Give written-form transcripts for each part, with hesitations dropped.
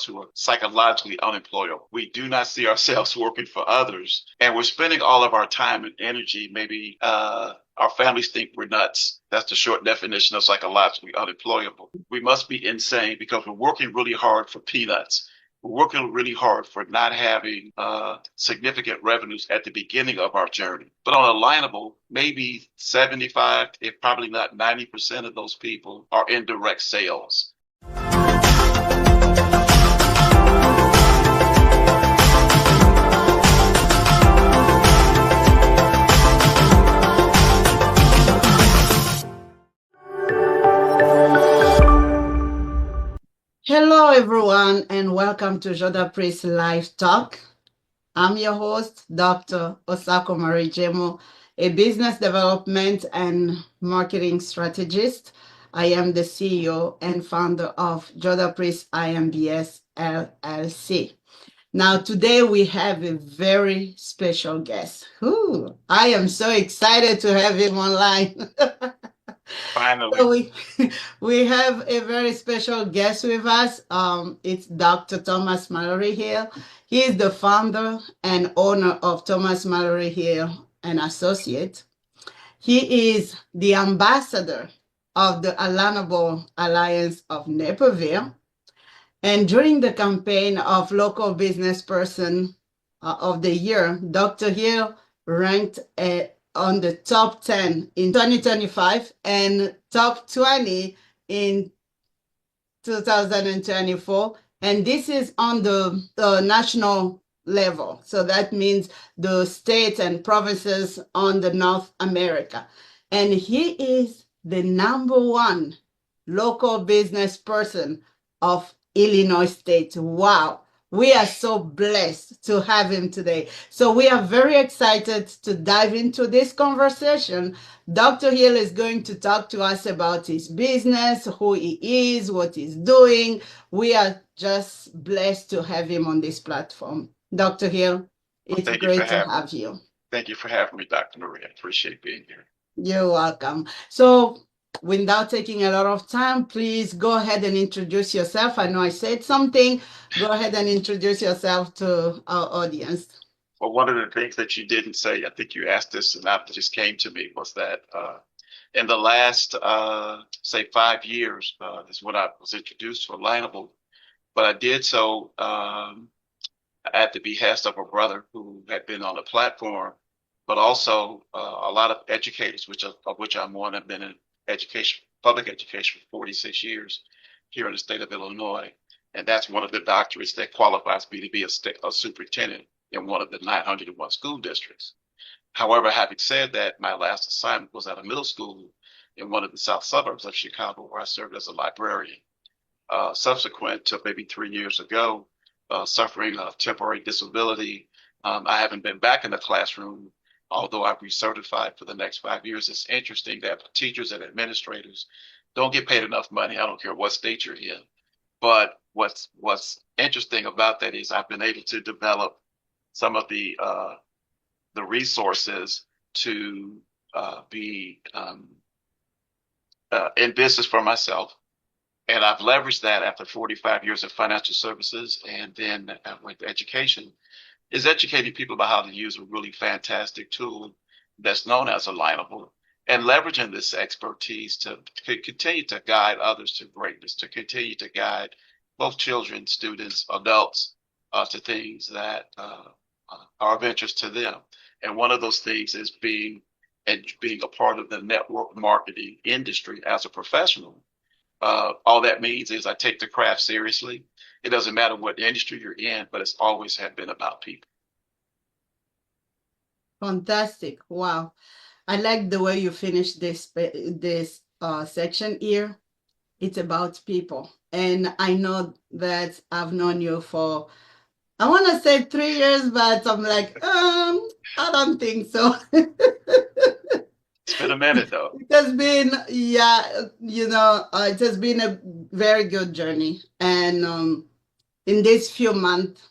who are psychologically unemployable. We do not see ourselves working for others, and we're spending all of our time and energy. Maybe our families think we're nuts. That's the short definition of psychologically unemployable. We must be insane because we're working really hard for peanuts. We're working really hard for not having significant revenues at the beginning of our journey. But on Alignable, maybe 75, if probably not 90% of those people are in direct sales. Hello, everyone, and welcome to Joda Priest Live Talk. I'm your host, Dr. Osako Marie Jemo, a business development and marketing strategist. I am the CEO and founder of Joda Priest IMBS LLC. Now, today we have a very special guest. I am so excited to have him online. Finally. So we have a very special guest with us. It's Dr. Thomas Mallory Hill. He is the founder and owner of Thomas Mallory Hill and Associate. He is the ambassador of the Alignable Alliance of Naperville. And during the campaign of Local Business Person of the Year, Dr. Hill ranked on the top 10 in 2025 and top 20 in 2024. And this is on the national level. So that means the states and provinces on the North America. And he is the #1 local business person of Illinois State. Wow. We are so blessed to have him today. So we are very excited to dive into this conversation. Dr. Hill is going to talk to us about his business, who he is, what he's doing. We are just blessed to have him on this platform. Dr. Hill, it's great to have you. Thank you for having me, Dr. Marie. I appreciate being here. You're welcome. So without taking a lot of time, please go ahead and introduce yourself. I know I said something. Go ahead and introduce yourself to our audience. Well, one of the things that you didn't say, I think you asked this and that just came to me, was that in the last, say, 5 years, is when I was introduced to Alignable, but I did so at the behest of a brother who had been on the platform, but also a lot of educators, of which I'm one, have been in education, public education for 46 years here in the state of Illinois. And that's one of the doctorates that qualifies me to be a superintendent in one of the 901 school districts. However, having said that, my last assignment was at a middle school in one of the south suburbs of Chicago, where I served as a librarian. Subsequent to maybe 3 years ago, suffering a temporary disability, I haven't been back in the classroom. Although I've recertified for the next 5 years. It's interesting that teachers and administrators don't get paid enough money. I don't care what state you're in. But what's interesting about that is I've been able to develop some of the resources to be in business for myself. And I've leveraged that after 45 years of financial services and then with education, is educating people about how to use a really fantastic tool that's known as Alignable, and leveraging this expertise to continue to guide others to greatness, to continue to guide both children, students, adults to things that are of interest to them. And one of those things is being a part of the network marketing industry as a professional. All that means is I take the craft seriously. It doesn't matter what industry you're in, but it's always have been about people. Fantastic. Wow. I like the way you finished this section here. It's about people. And I know that I've known you for, I want to say 3 years, but I'm like, I don't think so. It's been a minute, though. It has been, it has been a very good journey. And in these few months,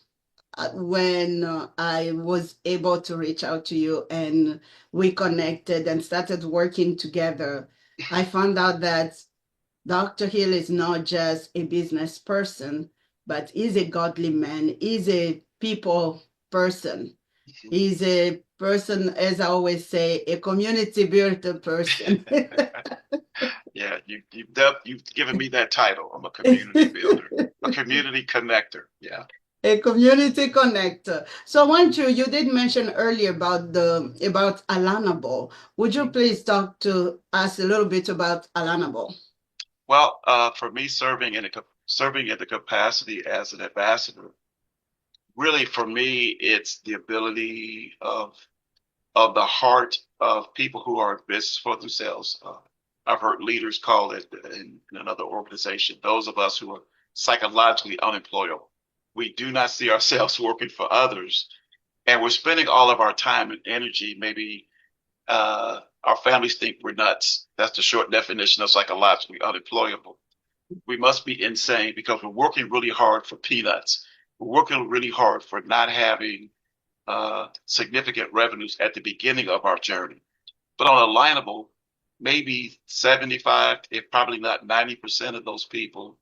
when I was able to reach out to you and we connected and started working together, I found out that Dr. Hill is not just a business person, but he's a godly man. He's a people person. He's a person, as I always say, a community builder person. Yeah, you've given me that title. I'm a community builder, a community connector. Yeah. A community connector. So, want you did mention earlier about the about Alanable. Would you Mhm. please talk to us a little bit about Alanable? Well, for me, serving in the capacity as an ambassador, really for me, it's the ability of the heart of people who are in business for themselves. I've heard leaders call it in another organization, those of us who are psychologically unemployable. We do not see ourselves working for others, and we're spending all of our time and energy. Maybe our families think we're nuts. That's the short definition of psychologically unemployable. We must be insane because we're working really hard for peanuts. We're working really hard for not having significant revenues at the beginning of our journey. But on Alignable, maybe 75, if probably not 90% of those people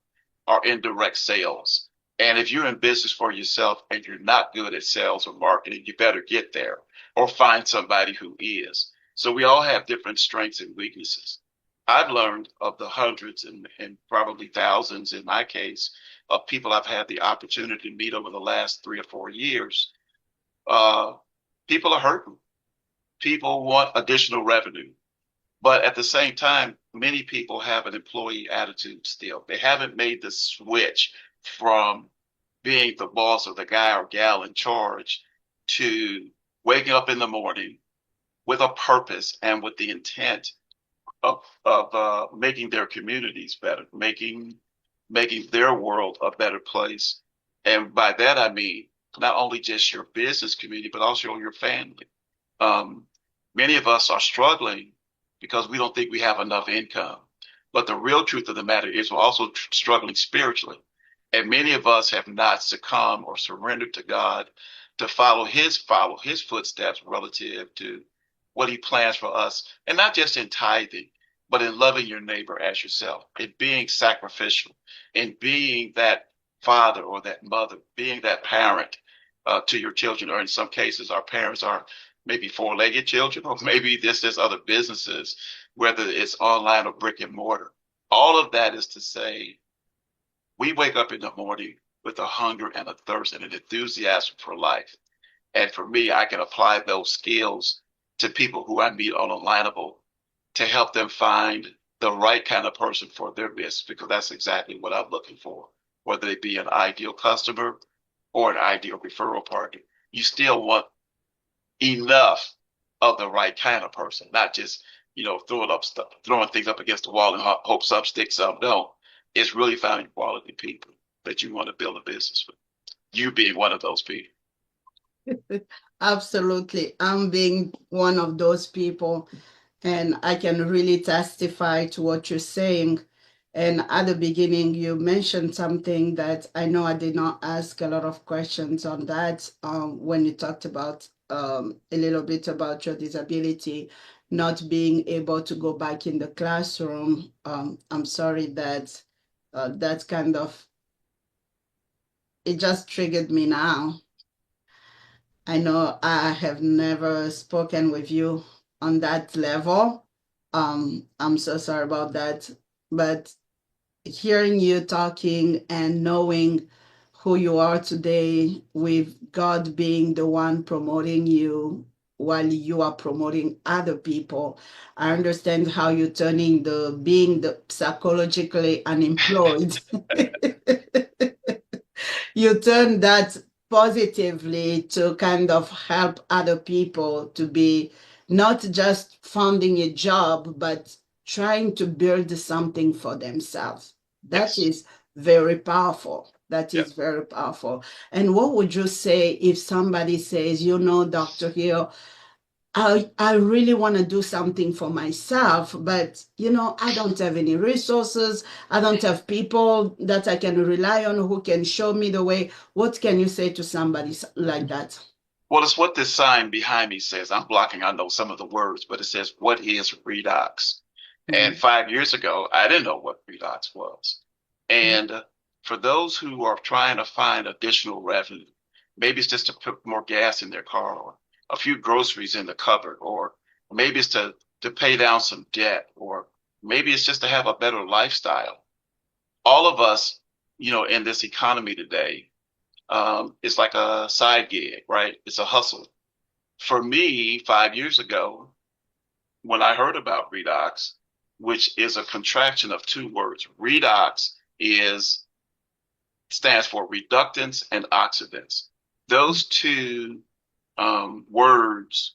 are in direct sales. And if you're in business for yourself and you're not good at sales or marketing, you better get there or find somebody who is. So we all have different strengths and weaknesses. I've learned of the hundreds and probably thousands in my case of people I've had the opportunity to meet over the last 3 or 4 years. uh, People are hurting. People want additional revenue. But at the same time, many people have an employee attitude still. They haven't made the switch from being the boss or the guy or gal in charge to waking up in the morning with a purpose and with the intent of making their communities better, making their world a better place. And by that I mean not only just your business community, but also your family. Um, Many of us are struggling because we don't think we have enough income. But the real truth of the matter is we're also struggling spiritually. And many of us have not succumbed or surrendered to God to follow his footsteps relative to what he plans for us. And not just in tithing, but in loving your neighbor as yourself, in being sacrificial, in being that father or that mother, being that parent to your children, or in some cases, our parents are maybe four-legged children, or maybe this is other businesses, whether it's online or brick and mortar. All of that is to say, we wake up in the morning with a hunger and a thirst and an enthusiasm for life. And for me, I can apply those skills to people who I meet on Alignable to help them find the right kind of person for their business, because that's exactly what I'm looking for, whether they be an ideal customer or an ideal referral partner. You still want enough of the right kind of person, not just throwing things up against the wall and hope some stick, some don't. It's really finding quality people that you want to build a business with. You being one of those people. Absolutely. I'm being one of those people, and I can really testify to what you're saying. And at the beginning, you mentioned something that I know I did not ask a lot of questions on that when you talked about a little bit about your disability, not being able to go back in the classroom. I'm sorry that that kind of, it just triggered me now. I know I have never spoken with you on that level. I'm so sorry about that. But hearing you talking and knowing who you are today, with God being the one promoting you while you are promoting other people, I understand how you're turning the being the psychologically unemployed. You turn that positively to kind of help other people to be not just finding a job, but trying to build something for themselves. That Yes. is very powerful. That Yeah. is very powerful. And what would you say if somebody says, Dr. Hill, I really want to do something for myself, but I don't have any resources. I don't have people that I can rely on who can show me the way. What can you say to somebody like that? Well, it's what this sign behind me says. I'm blocking, I know some of the words, but it says, "What is redox?" And Mhm. 5 years ago, I didn't know what redox was. And for those who are trying to find additional revenue, maybe it's just to put more gas in their car or a few groceries in the cupboard, or maybe it's to pay down some debt, or maybe it's just to have a better lifestyle. All of us, in this economy today, it's like a side gig, right? It's a hustle. For me, 5 years ago, when I heard about redox, which is a contraction of two words, redox is stands for reductants and oxidants. Those two words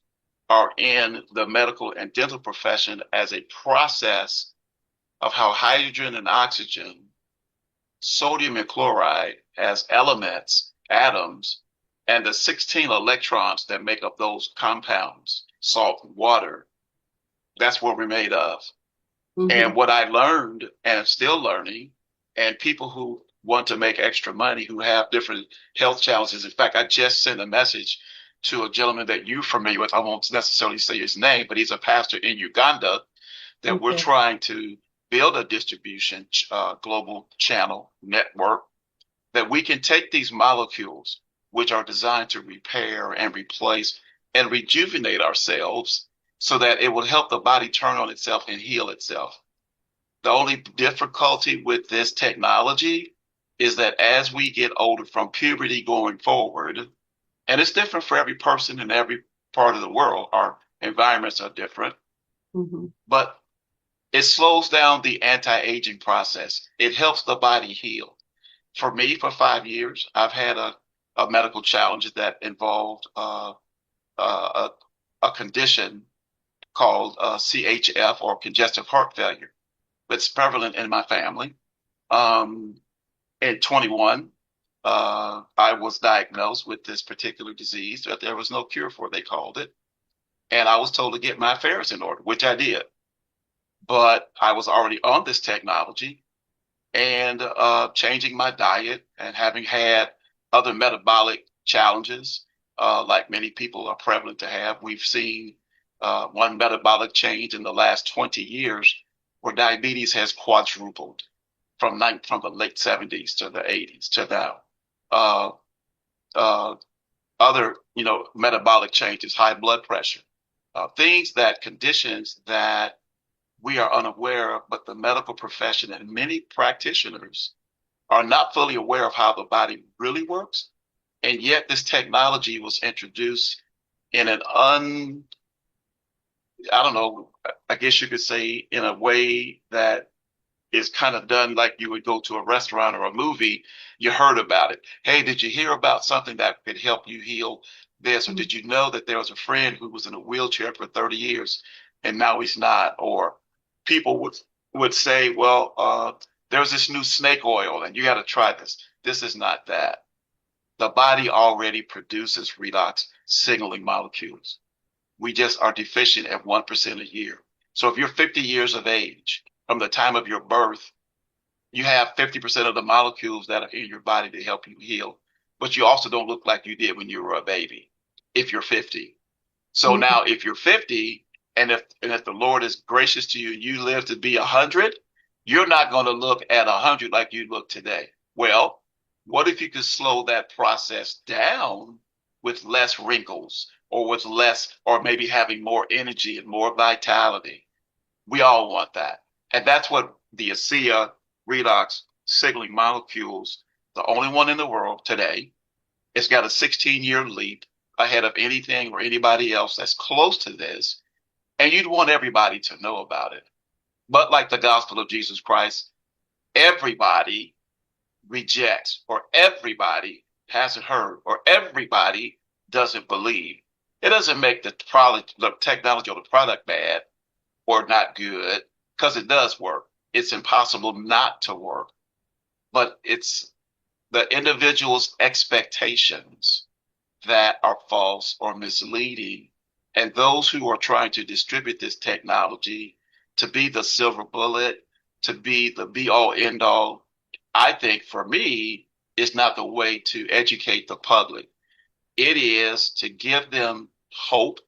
are in the medical and dental profession as a process of how hydrogen and oxygen, sodium and chloride as elements, atoms, and the 16 electrons that make up those compounds, salt and water, that's what we're made of. Mm-hmm. And what I learned and am still learning, and people who want to make extra money who have different health challenges. In fact, I just sent a message to a gentleman that you're familiar with. I won't necessarily say his name, but he's a pastor in Uganda that we're Okay. trying to build a distribution global channel network that we can take these molecules, which are designed to repair and replace and rejuvenate ourselves so that it will help the body turn on itself and heal itself. The only difficulty with this technology is that as we get older from puberty going forward, and it's different for every person in every part of the world, our environments are different, Mm-hmm. but it slows down the anti-aging process. It helps the body heal. For me, for 5 years, I've had a medical challenge that involved a, a condition called CHF or congestive heart failure. It's prevalent in my family. Um, in 21, I was diagnosed with this particular disease that there was no cure for, they called it. And I was told to get my affairs in order, which I did. But I was already on this technology and changing my diet and having had other metabolic challenges, like many people are prevalent to have. We've seen one metabolic change in the last 20 years where diabetes has quadrupled from the late 70s to the 80s to now. Uh, uh, Other, metabolic changes, high blood pressure, conditions that we are unaware of, but the medical profession and many practitioners are not fully aware of how the body really works. And yet this technology was introduced in I don't know, I guess you could say in a way that is kind of done like you would go to a restaurant or a movie. You heard about it. Hey, did you hear about something that could help you heal this? Or did you know that there was a friend who was in a wheelchair for 30 years and now he's not? Or people would say, well, there's this new snake oil and you got to try this. This is not that. The body already produces redox signaling molecules. We just are deficient at 1% a year. So if you're 50 years of age, from the time of your birth, you have 50% of the molecules that are in your body to help you heal. But you also don't look like you did when you were a baby if you're 50. So Mm-hmm. now if you're 50 and if the Lord is gracious to you and you live to be 100, you're not going to look at 100 like you look today. Well, what if you could slow that process down with less wrinkles or with less, or maybe having more energy and more vitality? We all want that. And that's what the ASEA redox signaling molecules, the only one in the world today, it's got a 16-year leap ahead of anything or anybody else that's close to this. And you'd want everybody to know about it. But like the gospel of Jesus Christ, everybody rejects, or everybody hasn't heard, or everybody doesn't believe. It doesn't make the product, the technology or the product bad or not good, because it does work. It's impossible not to work, but it's the individual's expectations that are false or misleading. And those who are trying to distribute this technology to be the silver bullet, to be the be all end all, I think for me, is not the way to educate the public. It is to give them hope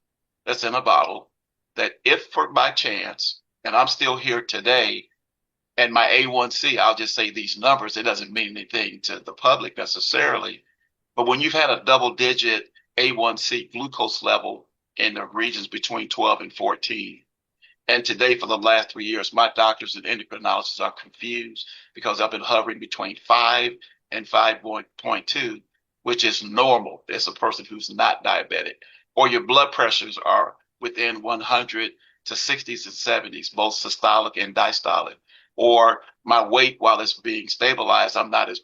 that's in a bottle that if for by chance, and I'm still here today, And my A1C, I'll just say these numbers. It doesn't mean anything to the public necessarily. But when you've had a double digit A1C glucose level in the regions between 12 and 14, and today, for the last 3 years, my doctors and endocrinologists are confused because I've been hovering between 5 and 5.2, which is normal as a person who's not diabetic. Or your blood pressures are within 100 to 60s and 70s, both systolic and diastolic. Or my weight, while it's being stabilized, I'm not as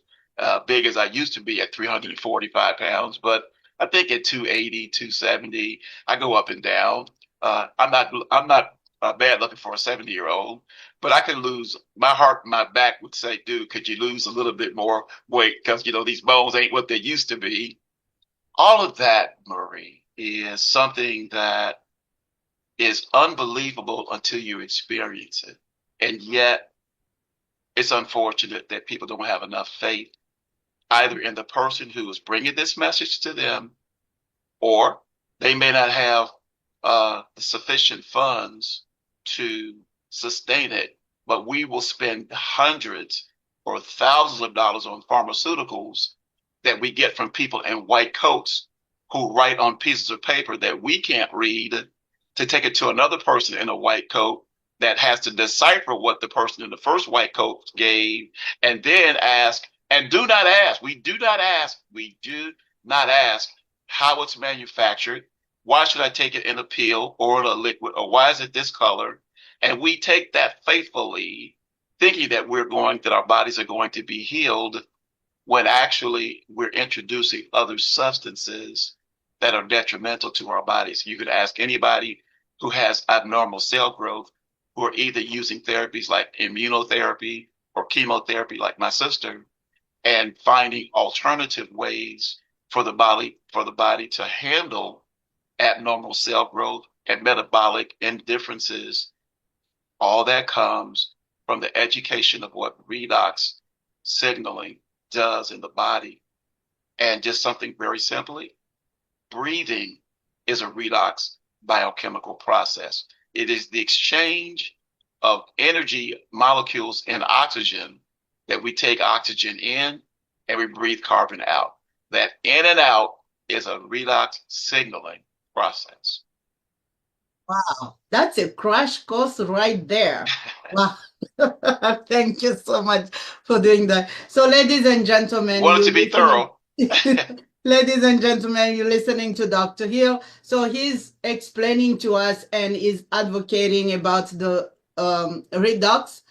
big as I used to be at 345 pounds, but I think at 280, 270, I go up and down. I'm not bad looking for a 70-year-old, but I could lose my heart, my back would say, dude, could you lose a little bit more weight? Because, these bones ain't what they used to be. All of that, Marie, is something that is unbelievable until you experience it. And yet, it's unfortunate that people don't have enough faith either in the person who is bringing this message to them, or they may not have sufficient funds to sustain it, but we will spend hundreds or thousands of dollars on pharmaceuticals that we get from people in white coats who write on pieces of paper that we can't read to take it to another person in a white coat that has to decipher what the person in the first white coat gave and then ask, and we do not ask how it's manufactured. Why should I take it in a pill or in a liquid, or why is it this color? And we take that faithfully, thinking that our bodies are going to be healed, when actually we're introducing other substances that are detrimental to our bodies. You could ask anybody who has abnormal cell growth, who are either using therapies like immunotherapy or chemotherapy, like my sister, and finding alternative ways for the body to handle abnormal cell growth and metabolic indifferences. All that comes from the education of what redox signaling does in the body. And just something very simply, breathing is a redox biochemical process. It is the exchange of energy molecules and oxygen, that we take oxygen in and we breathe carbon out. That in and out is a redox signaling process. Wow, that's a crash course right there. Wow. Thank you so much for doing that. So, ladies and gentlemen, Wanted you to be listening. thorough. Ladies and gentlemen, you're listening to Dr. Hill. So he's explaining to us and is advocating about the redox.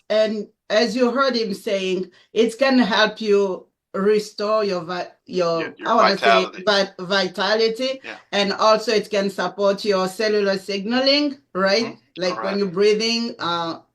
And as you heard him saying, it's going to help you restore your Your I want to say vitality. vitality, Yeah. and also it can support your cellular signaling, right? Like when Correct. you're breathing,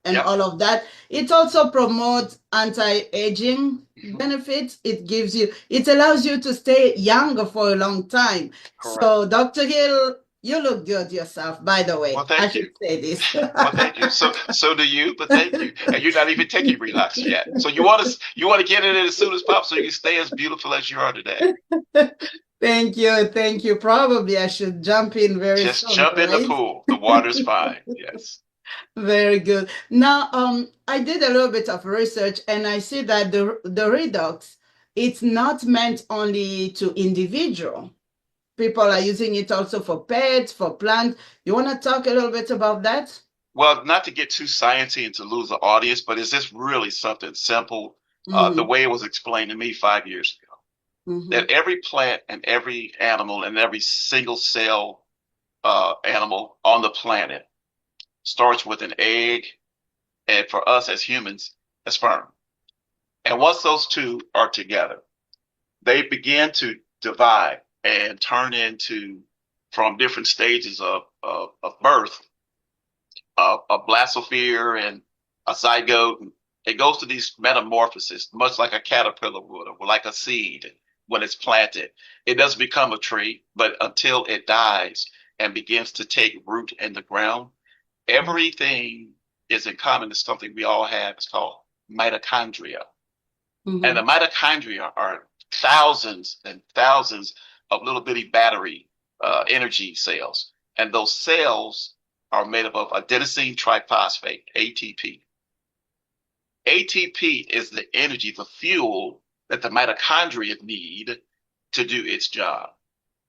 and Yep. all of that. It also promotes anti-aging benefits. It allows you to stay younger for a long time. Correct. So, Dr. Hill, you look good yourself, by the Well, way. I thank should you. say this. Well, thank you. So do you, but thank you. And you're not even taking relapse yet. So you want to get in it as soon as possible so you can stay as beautiful as you are today. Thank you. Thank you. Probably I should jump in very Just soon, jump in the right? pool. The water's fine. Yes. Very good. Now, I did a little bit of research and I see that the redox, it's not meant only to individual. People are Yes. using it also for pets, for plants. You want to talk a little bit about that? Well, not to get too sciencey and to lose the audience, but is this really something simple? The Mm-hmm. way it was explained to me 5 years ago, Mm-hmm. that every plant and every animal and every single cell animal on the planet starts with an egg, and for us as humans, a sperm. And once those two are together, they begin to divide and turn into, from different stages of birth, a blastosphere and a zygote. And it goes to these metamorphoses, much like a caterpillar would, or like a seed when it's planted. It doesn't become a tree, but until it dies and begins to take root in the ground, everything is in common. It's something we all have. It's called mitochondria. And Mm-hmm. the mitochondria are thousands and thousands of little bitty battery energy cells. And those cells are made up of adenosine triphosphate, ATP. ATP is the energy, the fuel that the mitochondria need to do its job.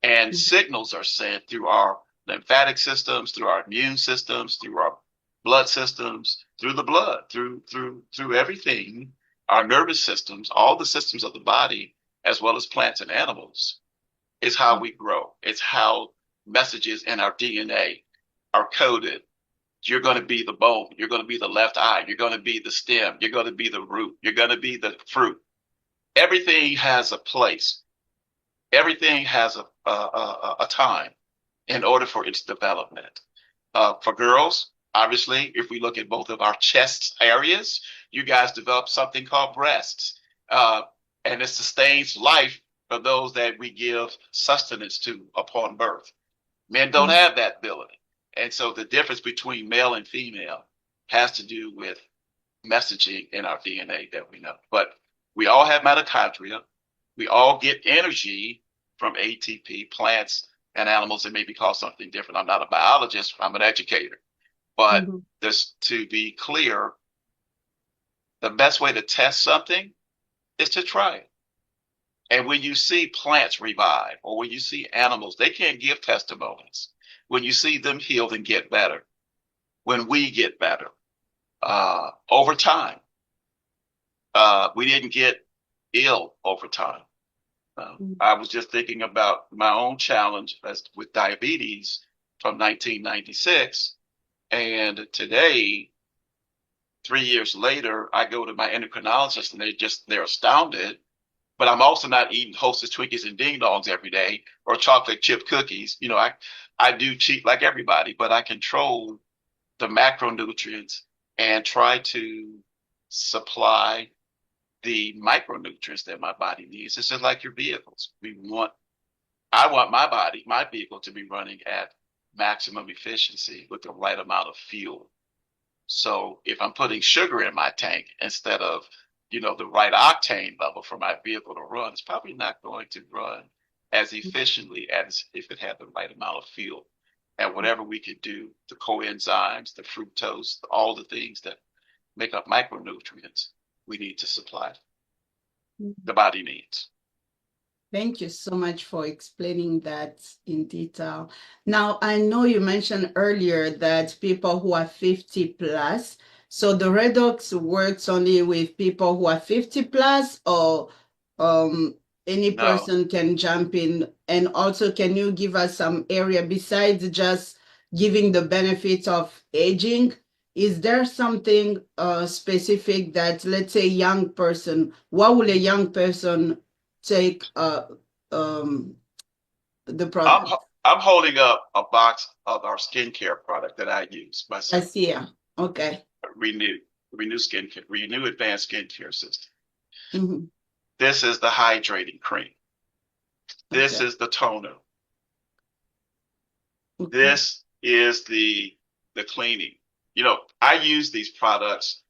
And signals are sent through our lymphatic systems, through our immune systems, through our blood systems, through the blood, through everything, our nervous systems, all the systems of the body, as well as plants and animals, is how we grow. It's how messages in our DNA are coded. You're going to be the bone. You're going to be the left eye. You're going to be the stem. You're going to be the root. You're going to be the fruit. Everything has a place. Everything has a time in order for its development. For girls, obviously, if we look at both of our chest areas, you guys develop something called breasts. Uh, and it sustains life for those that we give sustenance to upon birth. Men don't Yes. have that ability. And so the difference between male and female has to do with messaging in our DNA that we know. But we all have mitochondria. We all get energy from ATP, plants and animals. It may be called something different. I'm not a biologist, I'm an educator. But Mhm. this, to be clear, the best way to test something is to try it. And when you see plants revive or when you see animals, they can't give testimonies. When you see them healed and get better, when we get better over time, we didn't get ill over time. I was just thinking about my own challenge as with diabetes from 1996. And today, 3 years later, I go to my endocrinologist and they're astounded. But I'm also not eating Hostess Twinkies and Ding Dongs every day or chocolate chip cookies. I do cheat like everybody, but I control the macronutrients and try to supply the micronutrients that my body needs. It's just like your vehicles. I want my vehicle to be running at maximum efficiency with the right amount of fuel. So if I'm putting sugar in my tank instead of, the right octane level for my vehicle to run, it's probably not going to run as efficiently as if it had the right amount of fuel. And whatever we could do, the coenzymes, the fructose, all the things that make up micronutrients, we need to supply the body needs. Thank you so much for explaining that in detail. Now, I know you mentioned earlier that people who are 50 plus, so the redox works only with people who are 50 plus, or um, any No, person can jump in. And also, can you give us some area besides just giving the benefits of aging? Is there something specific that, let's say, young person, what will a young person take um the I'm product? I'm holding up a box of our skincare product that I use I myself. see. Yeah. Okay. Renew, Renew Skincare, Renew Advanced Skincare System. Hmm. This is the hydrating cream. This Okay. is the toner. Okay. This is the cleaning. I use these products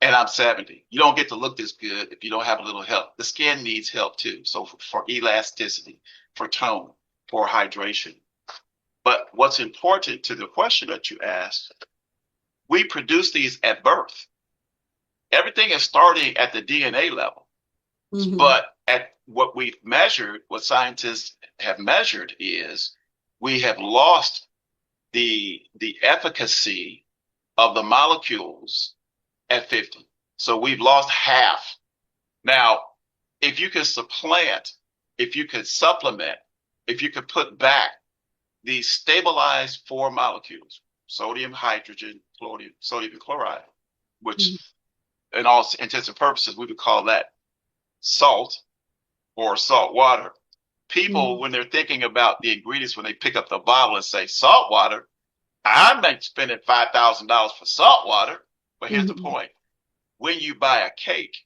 and I'm 70. You don't get to look this good if you don't have a little help. The skin needs help too. So for elasticity, for tone, for hydration. But what's important to the question that you asked, we produce these at birth. Everything is starting at the DNA level. Hmm. But at what we've measured, what scientists have measured is we have lost the efficacy of the molecules at 50. So we've lost half. Now, if you could supplant, if you could supplement, if you could put back these stabilized four molecules, sodium, hydrogen, sodium chloride, which in all intents and purposes, we would call that salt or salt water. People, Hmm. when they're thinking about the ingredients, when they pick up the bottle and say salt water, I'm not spending $5,000 for salt water. But here's the Hmm. point. When you buy a cake,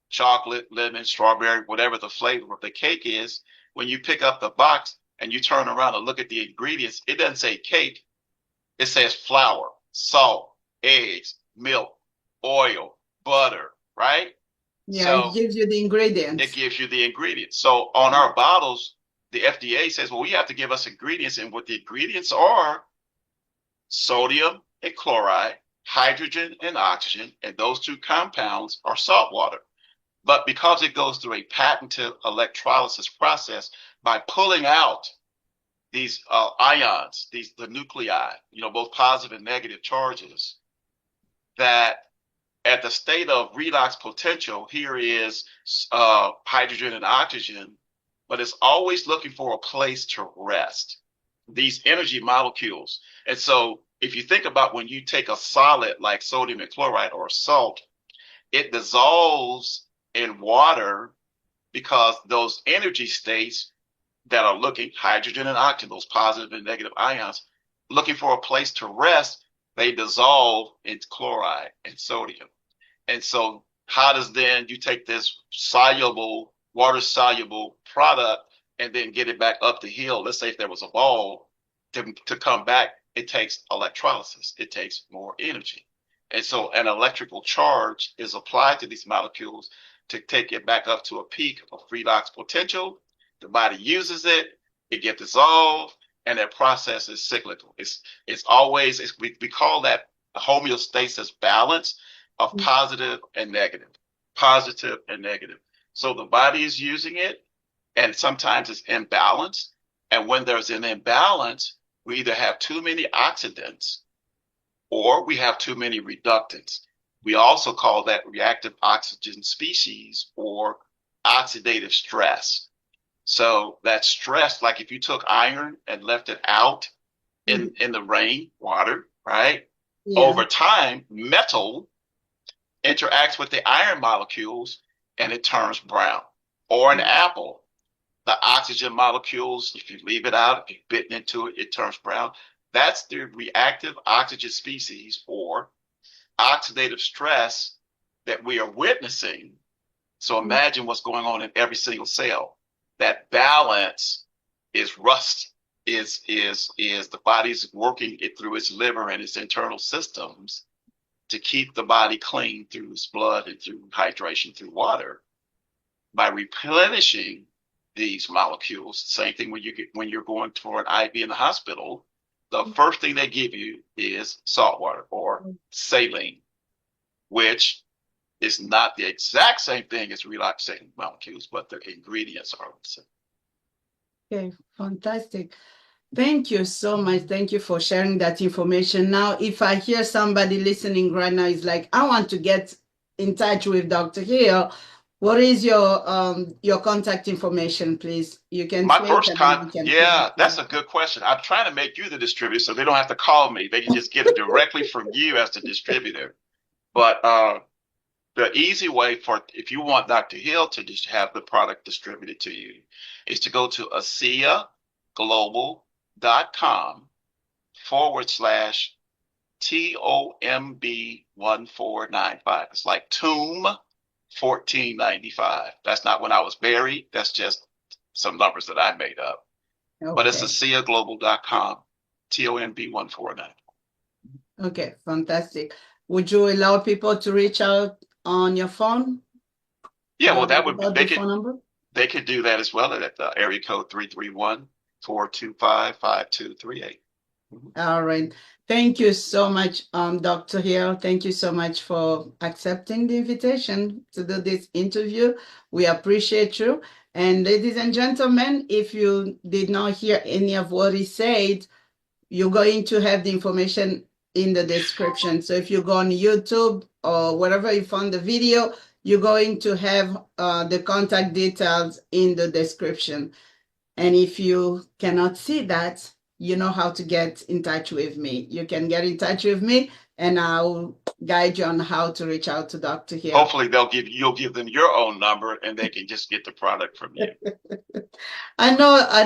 chocolate, lemon, strawberry, whatever the flavor of the cake is, when you pick up the box and you turn around and look at the ingredients, it doesn't say cake. It says flour, salt, eggs, milk, oil, butter, right? Yeah, it So gives you the it ingredients. gives you the ingredients. So on our bottles, the FDA says, well, we have to give us ingredients, and what the ingredients are: sodium and chloride, hydrogen and oxygen, and those two compounds are salt water. But because it goes through a patented electrolysis process by pulling out these ions, the nuclei, both positive and negative charges, that at the state of redox potential, here is hydrogen and oxygen, but it's always looking for a place to rest, these energy molecules. And so if you think about when you take a solid like sodium and chloride or salt, it dissolves in water because those energy states that are looking, hydrogen and oxygen, those positive and negative ions, looking for a place to rest, they dissolve into chloride and sodium. And so how does then you take this soluble, water soluble product and then get it back up the hill? Let's say if there was a ball to come back, it takes electrolysis. It takes more energy. And so an electrical charge is applied to these molecules to take it back up to a peak of redox potential. The body uses it, it gets dissolved, and that process is cyclical. It's always, we call that homeostasis balance of positive and negative, positive and negative. So the body is using it, and sometimes it's imbalanced. And when there's an imbalance, we either have too many oxidants or we have too many reductants. We also call that reactive oxygen species or oxidative stress. So that stress, like if you took iron and left it out in the rain, water, right? Yeah. Over time, metal interacts with the iron molecules and it turns brown. Or an apple, the oxygen molecules, if you leave it out, if you bit into it, it turns brown. That's the reactive oxygen species or oxidative stress that we are witnessing. So imagine what's going on in every single cell. That balance is rust, is the body's working it through its liver and its internal systems to keep the body clean through its blood and through hydration through water by replenishing these molecules. Same thing when you're going for an IV in the hospital, the first thing they give you is salt water or saline, which is not the exact same thing as relaxing molecules, but the ingredients are the same. Okay, fantastic. Thank you so much. Thank you for sharing that information. Now, if I hear somebody listening right now is like, I want to get in touch with Dr. Hill, what is your contact information, please? You can my first yeah, that's a good question. I'm trying to make you the distributor so they don't have to call me. They can just get it directly from you as the distributor. But the easy way for, if you want Dr. Hill to just have the product distributed to you, is to go to ASEAglobal.com/TOMB1495. It's like tomb 1495. That's not when I was buried. That's just some numbers that I made up. Okay. But it's ASEAglobal.com, TOMB149. Okay, fantastic. Would you allow people to reach out on your phone? Yeah, well, that would be, they could do that as well at the area code 331-425-5238. All right. Thank you so much, Dr. Hill. Thank you so much for accepting the invitation to do this interview. We appreciate you. And ladies and gentlemen, if you did not hear any of what he said, you're going to have the information in the description. So if you go on YouTube or wherever you found the video, you're going to have the contact details in the description. And if you cannot see that, you know how to get in touch with me. You can get in touch with me and I'll guide you on how to reach out to Dr. Hill. Hopefully you'll give them your own number and they can just get the product from you. I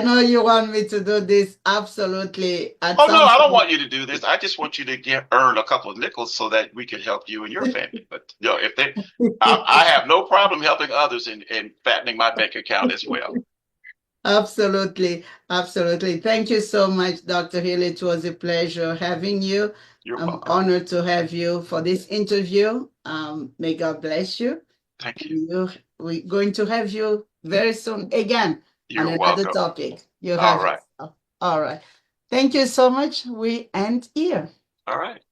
know you want me to do this. Absolutely. No, I don't want you to do this. I just want you to earn a couple of nickels so that we can help you and your family. But if I have no problem helping others and fattening my bank account as well. Absolutely. Absolutely. Thank you so much, Dr. Hill. It was a pleasure having you. I'm honored to have you for this interview. May God bless you. Thank you. We're going to have you very soon again on another topic. All right. All right. Thank you so much. We end here. All right.